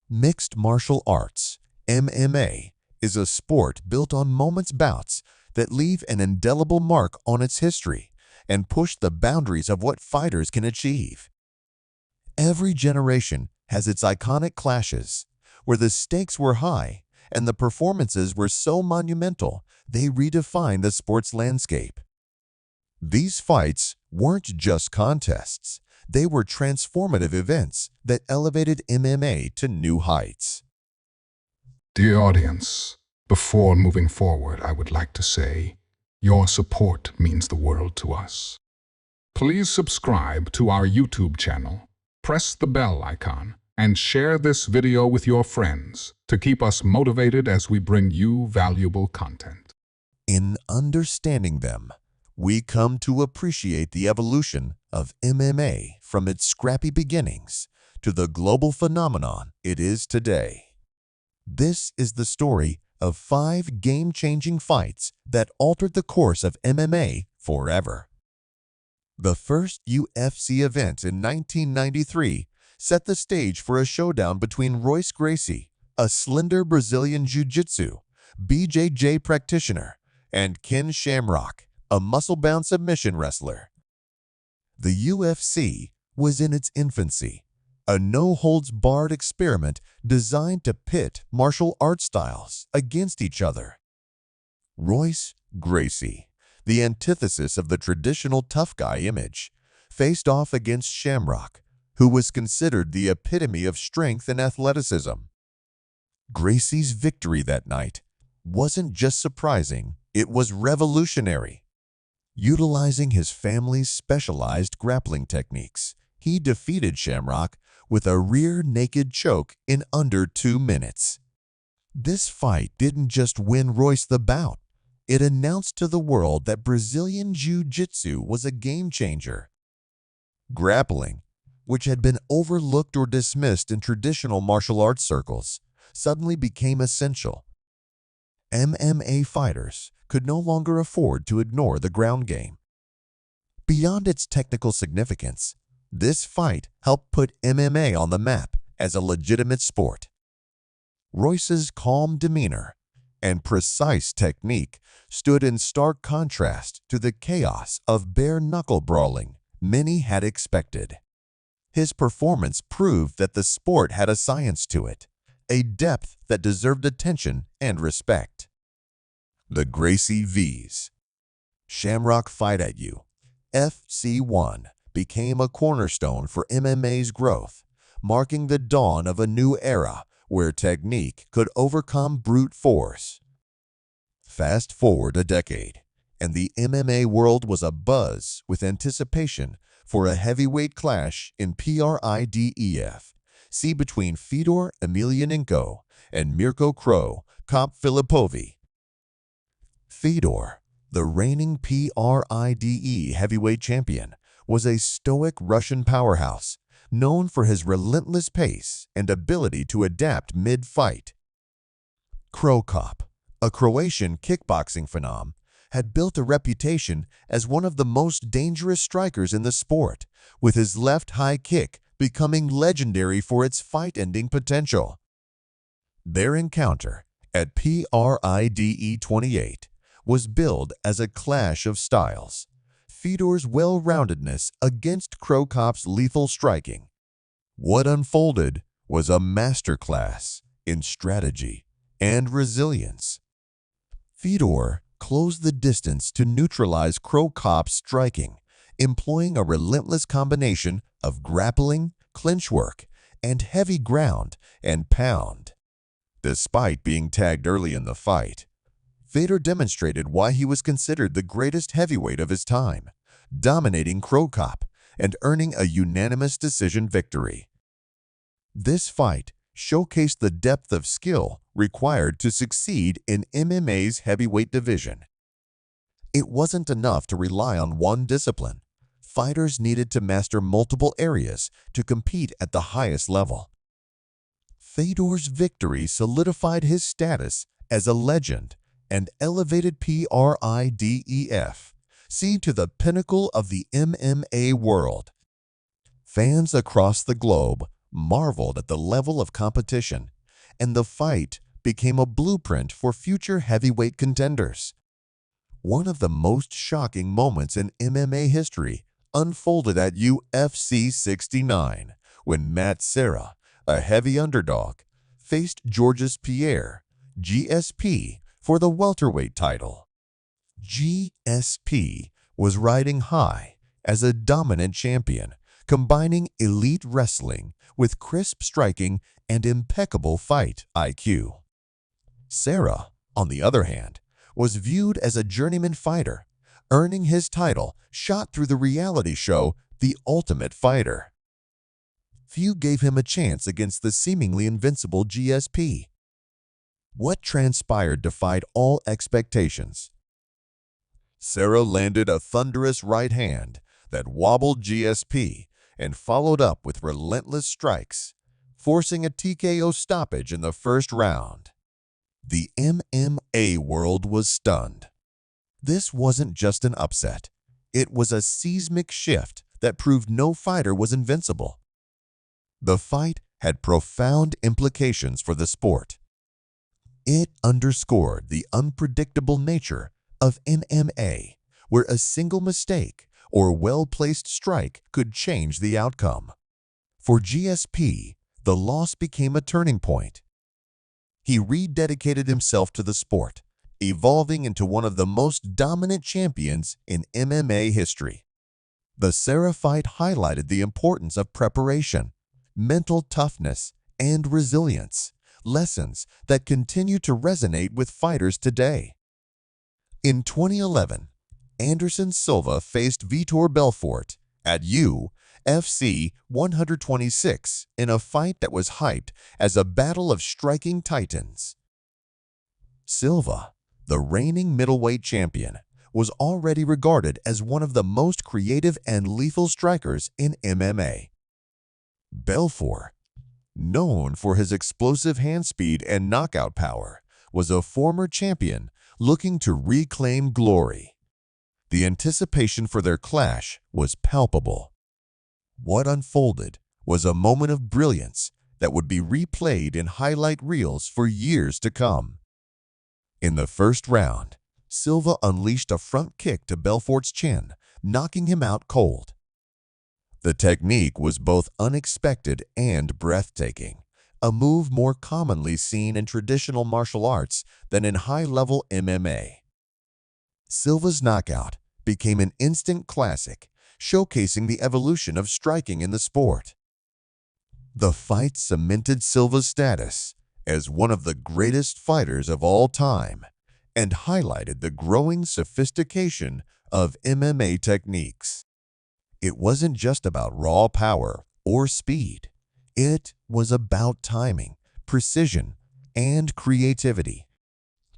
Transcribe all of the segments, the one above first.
Mixed martial arts, MMA, is a sport built on moments bouts that leave an indelible mark on its history and push the boundaries of what fighters can achieve. Every generation has its iconic clashes, where the stakes were high and the performances were so monumental they redefined the sport's landscape. These fights weren't just contests, they were transformative events that elevated MMA to new heights. Dear audience, before moving forward, I would like to say your support means the world to us. Please subscribe to our YouTube channel, press the bell icon, and share this video with your friends to keep us motivated as we bring you valuable content. In understanding them, we come to appreciate the evolution of MMA from its scrappy beginnings to the global phenomenon it is today. This is the story of 5 game-changing fights that altered the course of MMA forever. The first UFC event in 1993 set the stage for a showdown between Royce Gracie, a slender Brazilian Jiu-Jitsu BJJ practitioner, and Ken Shamrock, a muscle-bound submission wrestler. The UFC was in its infancy, a no-holds-barred experiment designed to pit martial art styles against each other. Royce Gracie, the antithesis of the traditional tough guy image, faced off against Shamrock, who was considered the epitome of strength and athleticism. Gracie's victory that night wasn't just surprising, it was revolutionary. Utilizing his family's specialized grappling techniques, he defeated Shamrock with a rear naked choke in under 2 minutes. This fight didn't just win Royce the bout, it announced to the world that Brazilian Jiu-Jitsu was a game-changer. Grappling, which had been overlooked or dismissed in traditional martial arts circles, suddenly became essential. MMA fighters could no longer afford to ignore the ground game. Beyond its technical significance, this fight helped put MMA on the map as a legitimate sport. Royce's calm demeanor and precise technique stood in stark contrast to the chaos of bare-knuckle brawling many had expected. His performance proved that the sport had a science to it, a depth that deserved attention and respect. The Gracie V's Shamrock Fight at You, FC1, became a cornerstone for MMA's growth, marking the dawn of a new era where technique could overcome brute force. Fast forward a decade, and the MMA world was abuzz with anticipation for a heavyweight clash in PRIDEF, see between Fedor Emelianenko and Mirko Cro Cop Filipovi. Fedor, the reigning PRIDE heavyweight champion, was a stoic Russian powerhouse, known for his relentless pace and ability to adapt mid-fight. Cro Cop, a Croatian kickboxing phenom, had built a reputation as one of the most dangerous strikers in the sport, with his left high kick becoming legendary for its fight-ending potential. Their encounter at PRIDE 28 was billed as a clash of styles, Fedor's well-roundedness against Cro Cop's lethal striking. What unfolded was a masterclass in strategy and resilience. Fedor closed the distance to neutralize Cro Cop's striking, employing a relentless combination of grappling, clinch work, and heavy ground and pound. Despite being tagged early in the fight, Fedor demonstrated why he was considered the greatest heavyweight of his time, dominating Cro Cop and earning a unanimous decision victory. This fight showcased the depth of skill required to succeed in MMA's heavyweight division. It wasn't enough to rely on one discipline. Fighters needed to master multiple areas to compete at the highest level. Fedor's victory solidified his status as a legend and elevated PRIDEF, seen to the pinnacle of the MMA world. Fans across the globe marveled at the level of competition, and the fight became a blueprint for future heavyweight contenders. One of the most shocking moments in MMA history unfolded at UFC 69 when Matt Serra, a heavy underdog, faced Georges Pierre, GSP, for the welterweight title. GSP was riding high as a dominant champion, combining elite wrestling with crisp striking and impeccable fight IQ. Serra, on the other hand, was viewed as a journeyman fighter, earning his title shot through the reality show The Ultimate Fighter. Few gave him a chance against the seemingly invincible GSP. What transpired defied all expectations. Serra landed a thunderous right hand that wobbled GSP and followed up with relentless strikes, forcing a TKO stoppage in the first round. The MMA world was stunned. This wasn't just an upset. It was a seismic shift that proved no fighter was invincible. The fight had profound implications for the sport. It underscored the unpredictable nature of MMA, where a single mistake or well-placed strike could change the outcome. For GSP, the loss became a turning point. He rededicated himself to the sport, evolving into one of the most dominant champions in MMA history. The Serra fight highlighted the importance of preparation, mental toughness, and resilience, lessons that continue to resonate with fighters today. In 2011, Anderson Silva faced Vitor Belfort at UFC 126 in a fight that was hyped as a battle of striking titans. Silva, the reigning middleweight champion, was already regarded as one of the most creative and lethal strikers in MMA. Belfort, known for his explosive hand speed and knockout power, was a former champion looking to reclaim glory. The anticipation for their clash was palpable. What unfolded was a moment of brilliance that would be replayed in highlight reels for years to come. In the first round, Silva unleashed a front kick to Belfort's chin, knocking him out cold. The technique was both unexpected and breathtaking, a move more commonly seen in traditional martial arts than in high-level MMA. Silva's knockout became an instant classic, showcasing the evolution of striking in the sport. The fight cemented Silva's status as one of the greatest fighters of all time and highlighted the growing sophistication of MMA techniques. It wasn't just about raw power or speed. It was about timing, precision, and creativity.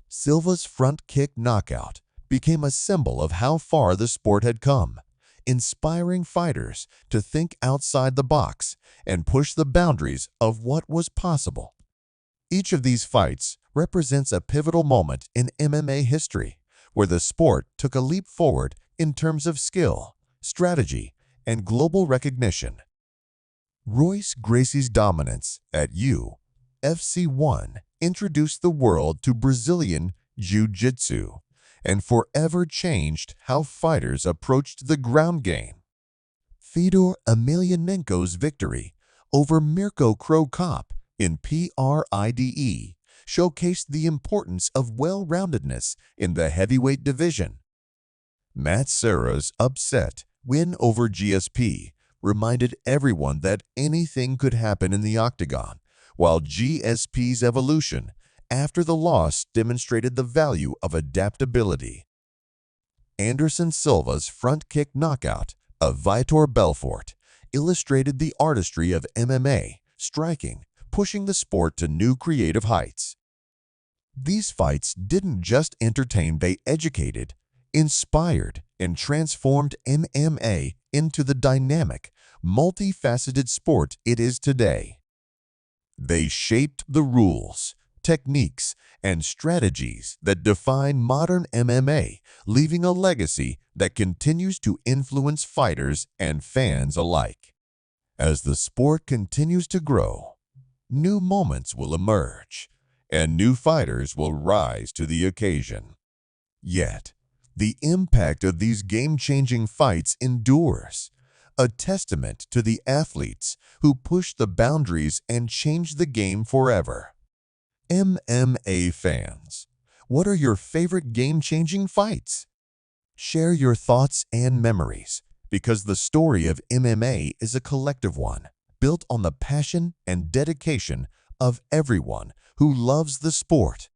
Silva's front kick knockout became a symbol of how far the sport had come, inspiring fighters to think outside the box and push the boundaries of what was possible. Each of these fights represents a pivotal moment in MMA history, where the sport took a leap forward in terms of skill, strategy, and global recognition. Royce Gracie's dominance at UFC 1 introduced the world to Brazilian Jiu-Jitsu and forever changed how fighters approached the ground game. Fedor Emelianenko's victory over Mirko Cro Cop in PRIDE showcased the importance of well-roundedness in the heavyweight division. Matt Serra's upset win over GSP reminded everyone that anything could happen in the octagon, while GSP's evolution after the loss demonstrated the value of adaptability. Anderson Silva's front kick knockout of Vitor Belfort illustrated the artistry of MMA striking, pushing the sport to new creative heights. These fights didn't just entertain, they educated, inspired, and transformed MMA into the dynamic, multifaceted sport it is today. They shaped the rules, techniques, and strategies that define modern MMA, leaving a legacy that continues to influence fighters and fans alike. As the sport continues to grow, new moments will emerge, and new fighters will rise to the occasion. Yet, the impact of these game-changing fights endures, a testament to the athletes who push the boundaries and change the game forever. MMA fans, what are your favorite game-changing fights? Share your thoughts and memories, because the story of MMA is a collective one, built on the passion and dedication of everyone who loves the sport.